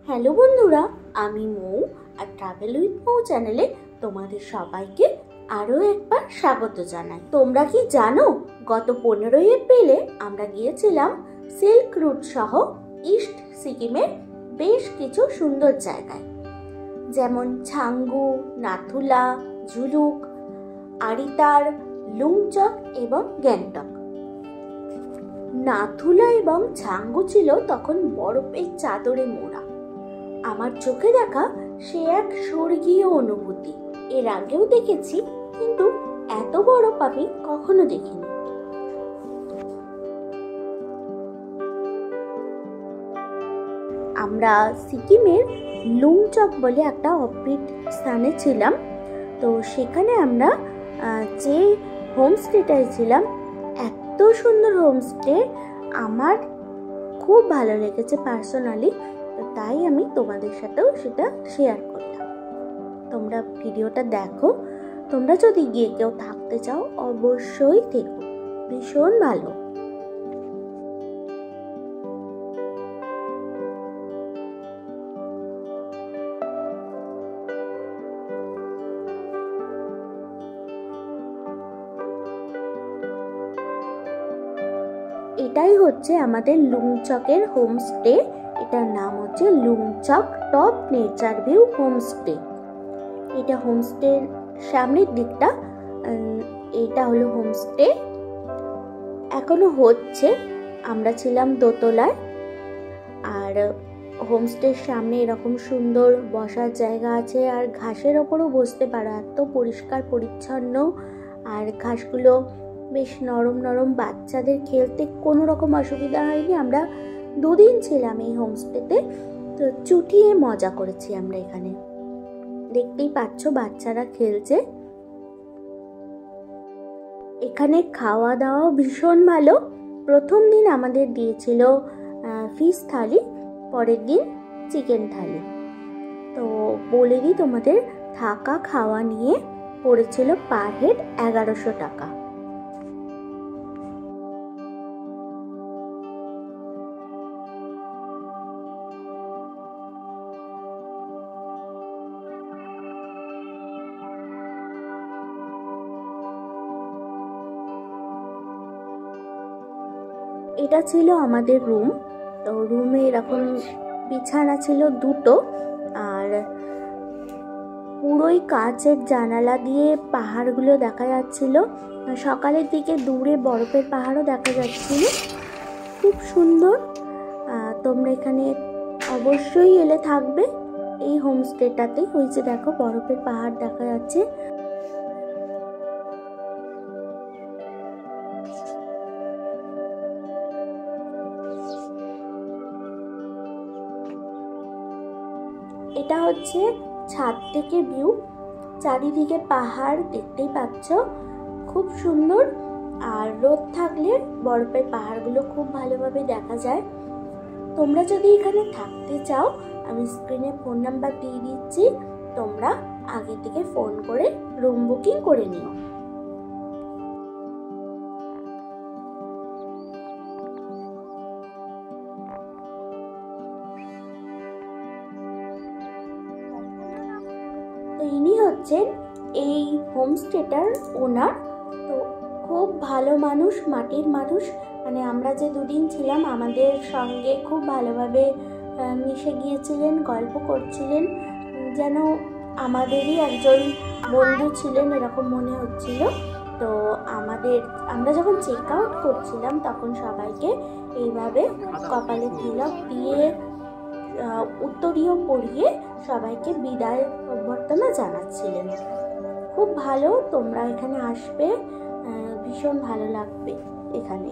Hello বন্ধুরা, আমি মৌ আর travel with মৌ চ্যানেলে তোমাদের সবাইকে আরও একবার স্বাগত জানাই। তোমরা কি জানো, গত 15 এপ্রিলে আমরা গিয়েছিলাম সিল্ক রুট সহ ইস্ট সিকিমের বেশ কিছু সুন্দর জায়গায়, যেমন ছাঙ্গু, নাথুলা, ঝুলুক, আরিতার, লুংচক এবং গ্যাংটক। নাথুলা এবং ছাঙ্গু ছিল তখন বরফের চাদরে মোড়া। আমার চোখে দেখা সে এক স্বর্গীয় অনুভূতি। এর আগেও দেখেছি, কিন্তু এত বরফ আমি কখনো দেখিনি। আমরা সিকিমের লুংচক বলে একটা অফবিট স্থানে ছিলাম। তো সেখানে আমরা যে হোমস্টেটায় ছিলাম, এত সুন্দর হোমস্টে, আমার খুব ভালো লেগেছে পার্সোনালি। তো তাই আমি তোমাদের সাথেও সেটা শেয়ার করলাম। তোমরা ভিডিওটা দেখো। তোমরা যদি গিয়ে কেউ থাকতে চাও অবশ্যই থেকো, ভীষণ ভালো। এটাই হচ্ছে আমাদের লুংচকের হোমস্টে। এটার নাম হচ্ছে লুংচক টপ নেচার ভিউ হোমস্টে। এটা হোমস্টের সামনের দিকটা, এটা হলো হোমস্টে, এখনো হচ্ছে। আমরা ছিলাম দোতলায়। আর হোমস্টের সামনে এরকম সুন্দর বসার জায়গা আছে, আর ঘাসের ওপরও বসতে পারো, এত পরিষ্কার পরিচ্ছন্ন। আর ঘাসগুলো বেশ নরম নরম, বাচ্চাদের খেলতে কোনো রকম অসুবিধা হয়নি। আমরা 2 দিন ছিলাম এই হোমস্টেতে, তো চুটিয়ে মজা করেছি আমরা এখানে। দেখতেই পাচ্ছ বাচ্চারা খেলছে। এখানে খাওয়া দাওয়া ভীষণ ভালো। প্রথম দিন আমাদের দিয়েছিল ফিশ থালি, পরের দিন চিকেন থালি। তো বলে দিই, তোমাদের থাকা খাওয়া নিয়ে পড়েছিল পার হেড 1100 টাকা। এটা ছিল আমাদের রুম। তো রুমে এরকম বিছানা ছিল 2টো, আর পুরোই কাচের জানালা দিয়ে পাহাড়গুলো দেখা যাচ্ছিল। সকালের দিকে দূরে বরফের পাহাড়ও দেখা যাচ্ছিল, খুব সুন্দর। তোমরা এখানে অবশ্যই এলে থাকবে এই হোমস্টেটাতে। ওই যে দেখো বরফের পাহাড় দেখা যাচ্ছে। এটা হচ্ছে ছাদ থেকে ভিউ, চারিদিকে পাহাড় দেখতেই পাচ্ছ, খুব সুন্দর। আর রোদ থাকলে বরফের পাহাড়গুলো খুব ভালোভাবে দেখা যায়। তোমরা যদি এখানে থাকতে চাও, আমি স্ক্রিনে ফোন নাম্বার দিয়ে দিচ্ছি, তোমরা আগে থেকে ফোন করে রুম বুকিং করে নিও। তো ইনি হচ্ছেন এই হোমস্টেটার ওনার। তো খুব ভালো মানুষ, মাটির মানুষ। মানে আমরা যে 2 দিন ছিলাম, আমাদের সঙ্গে খুব ভালোভাবে মিশে গিয়েছিলেন, গল্প করছিলেন, যেন আমাদেরই একজন বন্ধু ছিলেন এরকম মনে হচ্ছিল। তো আমরা যখন চেক আউট করছিলাম, তখন সবাইকে এইভাবে কপালে তিলক দিয়ে উত্তরীয় পরিয়ে সবাইকে বিদায় অভ্যর্থনা জানাচ্ছিলেন। খুব ভালো, তোমরা এখানে আসবে, ভীষণ ভালো লাগবে এখানে।